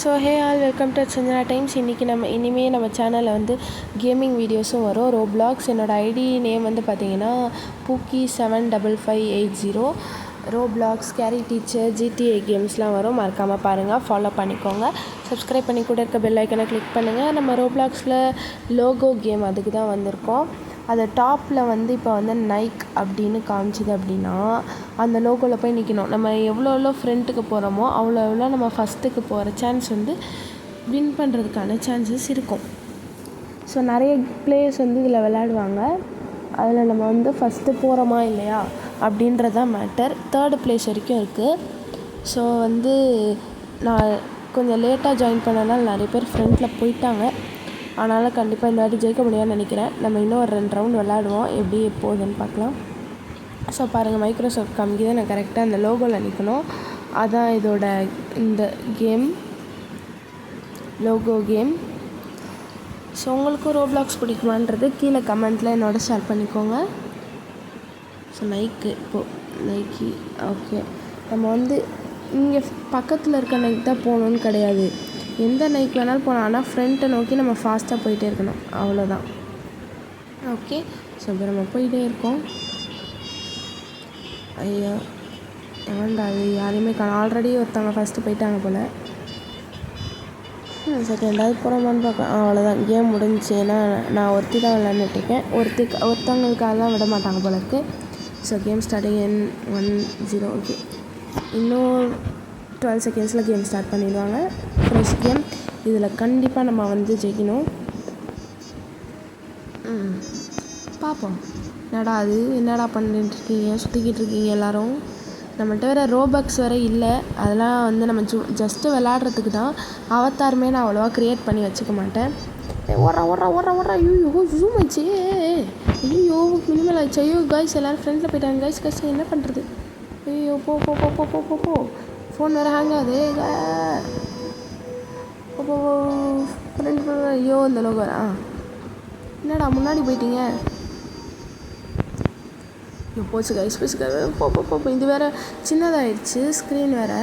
So hey all welcome to Sanjana times. இன்றைக்கி நம்ம சேனலில் வந்து கேமிங் வீடியோஸும் வரும். ரோப்ளாக்ஸ் என்னோடய ஐடி நேம் வந்து பார்த்திங்கன்னா Pookie7558. Roblox, carry teacher, GTA கேம்ஸ்லாம் வரும். மறக்காமல் பாருங்கள், ஃபாலோ பண்ணிக்கோங்க. சப்ஸ்கிரைப் பண்ணி கூட இருக்க பெல் ஐக்கனை கிளிக் பண்ணுங்கள். நம்ம ரோப்ளாக்ஸில் லோகோ கேம் அதுக்கு தான் வந்திருக்கோம். அது டாப்பில் வந்து இப்போ வந்து நைக் அப்படின்னு காமிச்சிது அப்படின்னா அந்த லோகோவில் போய் நிற்கணும். நம்ம எவ்வளோ ஃப்ரண்ட்டுக்கு போகிறோமோ அவ்வளோ நம்ம ஃபஸ்ட்டுக்கு போகிற சான்ஸ் வந்து வின் பண்ணுறதுக்கான சான்சஸ் இருக்கும். ஸோ நிறைய பிளேயர்ஸ் வந்து இதில் விளையாடுவாங்க. அதில் நம்ம வந்து ஃபஸ்ட்டு போகிறோமா இல்லையா அப்படின்றதான் மேட்டர். 3rd பிளேஸ் வரைக்கும் இருக்குது. ஸோ வந்து நான் கொஞ்சம் லேட்டாக ஜாயின் பண்ணனால நிறைய பேர் ஃப்ரண்ட்டில் போயிட்டாங்க. அதனால் கண்டிப்பாக இந்த வாட்டி ஜெயிக்க முடியாதுன்னு நினைக்கிறேன். நம்ம இன்னும் ஒரு 2 ரவுண்ட் விளையாடுவோம், எப்படி போகுதுன்னு பார்க்கலாம். ஸோ பாருங்கள், மைக்ரோசாஃப்ட் காமிக்குது. நான் கரெக்டாக அந்த லோகோவில் நிற்கணும். அதான் இதோட இந்த கேம், லோகோ கேம். ஸோ உங்களுக்கும் ரோப்ளாக்ஸ் பிடிக்குமான்றது கீழே கமெண்ட்டில் என்னோட ஷேர் பண்ணிக்கோங்க. So Nike okay. நம்ம வந்து இங்கே பக்கத்தில் இருக்க நைக் தான் போகணுன்னு கிடையாது, எந்த நைக் வேணாலும் போகலாம். ஆனால் ஃப்ரண்ட்டை நோக்கி நம்ம ஃபாஸ்ட்டாக போயிட்டே இருக்கணும், அவ்வளோதான். ஓகே, ஸோ இப்போ நம்ம போயிட்டே இருக்கோம். ஐயா எவன்டா அது? யாரையுமே காணோம். ஆல்ரெடி ஒருத்தவங்க ஃபஸ்ட்டு போயிட்டாங்க போல். செகண்டாவது போகிறோமான்னு பார்க்கலாம். அவ்வளோதான், கேம் முடிஞ்சிச்சு. ஏன்னா நான் ஒருத்தி தான் விளையாண்டுட்ருக்கேன். ஒருத்தவங்களுக்காகலாம் விட மாட்டாங்க போல இருக்குது. So game starting in 1-0. Okay, இன்னும் 12 செகண்ட்ஸில் கேம் ஸ்டார்ட் பண்ணிடுவாங்க. Fresh game. இதில் கண்டிப்பாக நம்ம வந்து ஜெயிக்கணும். பார்ப்போம். என்னடா பண்ணிட்டு இருக்கீங்க, சுற்றிக்கிட்டு இருக்கீங்க எல்லோரும். நம்மள்கிட்ட வேறு ரோபக்ஸ் வேறு இல்லை. அதெல்லாம் வந்து நம்ம ஜஸ்ட்டு விளாட்றதுக்கு தான். அவதாருமே நான் அவ்வளோவா க்ரியேட் பண்ணி வச்சுக்க மாட்டேன். ஓடுறா ஐயோ ஜூம் ஆச்சு. ஐயோ மினிமல் ஆயிடுச்சு. ஐயோ காய்ஸ் எல்லோரும் ஃப்ரெண்டில் போயிட்டாங்க. காய்ஸ் என்ன பண்ணுறது? ஐயோ போ ஃபோன் வேறு ஹேங் ஆகுது. ஃப்ரெண்ட் ஐயோ இந்த லோகோ என்னடா முன்னாடி போயிட்டீங்க? போச்சு கைஸ், போ. இது வேறு சின்னதாகிடுச்சு ஸ்க்ரீன் வேறு.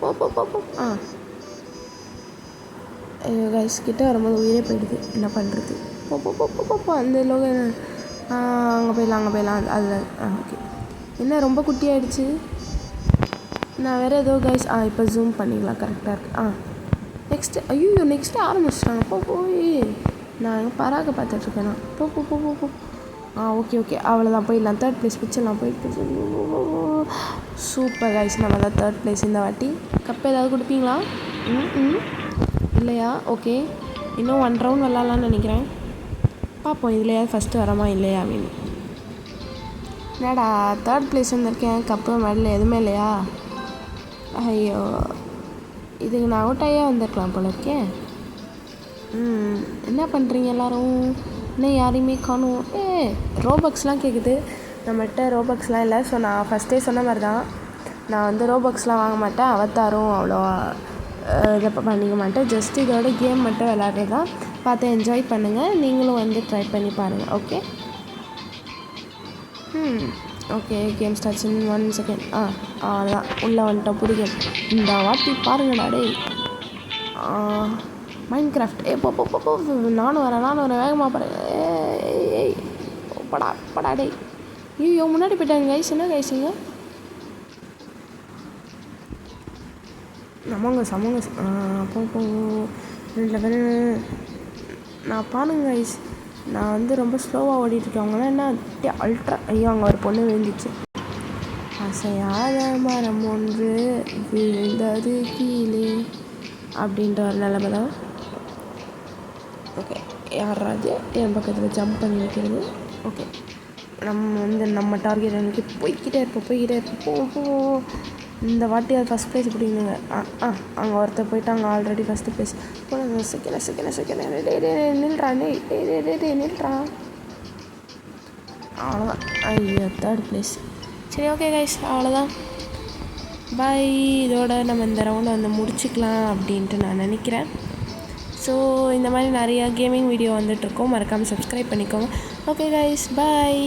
போ. ஐயோ கைஸ், கிட்டே வரும்போது உயிரே போயிடுது. என்ன பண்ணுறது? போ. அந்த லோகோ அங்கே போயிடலாம். அதில் ஓகே. என்ன ரொம்ப குட்டியாகிடுச்சு? நான் வேறு ஏதோ கைஸ் இப்போ ஜூம் பண்ணிக்கலாம். கரெக்டாக இருக்குது. நெக்ஸ்ட்டு ஆரம்பிச்சிட்டாங்க. போய் நான் எங்கள் பராக பார்த்துட்ருக்கேன். நான் போ. ஓகே அவ்வளோதான், போயிடலாம். 3rd பிளேஸ் பிடிச்சிடலாம். போயிட்டு சூப்பர் கைஸ், நம்ம தான் 3rd பிளேஸ் இந்த வாட்டி. கப் ஏதாவது கொடுப்பீங்களா? இல்லையா? ஓகே, இன்னும் 1 ரவுண்ட் விளாட்லான்னு நினைக்கிறேன். பார்ப்போம் இதுலையாவது ஃபஸ்ட்டு வரமா இல்லையா அப்படின்னு. என்னடா 3rd பிளேஸ் வந்திருக்கேன், கப்பு மெடல் எதுவுமே இல்லையா? ஐயோ, இதுக்கு நான் அவுட்டாயே வந்திருக்கலாம் போல இருக்கேன். என்ன பண்ணுறீங்க எல்லோரும்? இன்னும் யாரையுமே காணும். ரோபக்ஸ்லாம் கேட்குது. நம்மள்கிட்ட ரோபக்ஸ்லாம் இல்லை. ஸோ நான் ஃபஸ்ட்டே சொன்ன மாதிரி தான், நான் வந்து ரோபக்ஸ்லாம் வாங்க மாட்டேன். அவதாரும் அவ்வளோவா இதை பண்ணிக்க மாட்டேன். ஜஸ்ட் இதோட கேம் மட்டும் விளையாடுறது தான். பார்த்து என்ஜாய் பண்ணுங்கள். நீங்களும் வந்து ட்ரை பண்ணி பாருங்கள். ஓகே ஓகே கேம் ஸ்டார்ட்ஸ் இன் 1 செகண்ட். அவ்வளோதான், உள்ளே வந்துட்டோம். புது கேம். இந்த வாட்டி பாருங்கடா டே. Mind craft. போ. நானும் வரேன் வேகமாக பாருங்க. படா டே. ஐயோ முன்னாடி போயிட்டாங்க கைஸ். என்ன கைஸுங்க? சமங்க போ. நான் பாருங்க கைஸ், நான் வந்து ரொம்ப ஸ்லோவாக ஓடிட்டுருக்கேன். அவங்களாம் என்ன அல்ட்ரா. ஐயோ அங்கே ஒரு பொண்ணு விழுந்துச்சு. அசையாத மரம் ஒன்று விழுந்தது கீழே அப்படின்ற ஒரு நிலைமை தான். ஓகே, யாராவது என் பக்கத்தில் ஜம்ப் பண்ணி வைக்கிறது. ஓகே, நம்ம டார்கெட் அன்றைக்கி போய்கிட்டே இருப்போம். போ. இந்த வாட்டி அது ஃபஸ்ட் ப்ரைஸ் பிடிக்குங்க. அங்கே ஒருத்தர் போயிட்டாங்க ஆல்ரெடி ஃபஸ்ட்டு ப்ரைஸ். செகண்ட் நில்றா. நில்றா. அவ்வளோதான். ஐயோ 3rd பிளேஸ். சரி ஓகே கைஸ், அவ்வளோதான். பாய். இதோட நம்ம இந்த ரவுண்டை வந்து முடிச்சுக்கலாம் அப்படின்ட்டு நான் நினைக்கிறேன். ஸோ இந்த மாதிரி நிறையா கேமிங் வீடியோ வந்துட்டுருக்கோம். மறக்காமல் சப்ஸ்கிரைப் பண்ணிக்கோங்க. ஓகே கைஸ், பாய்.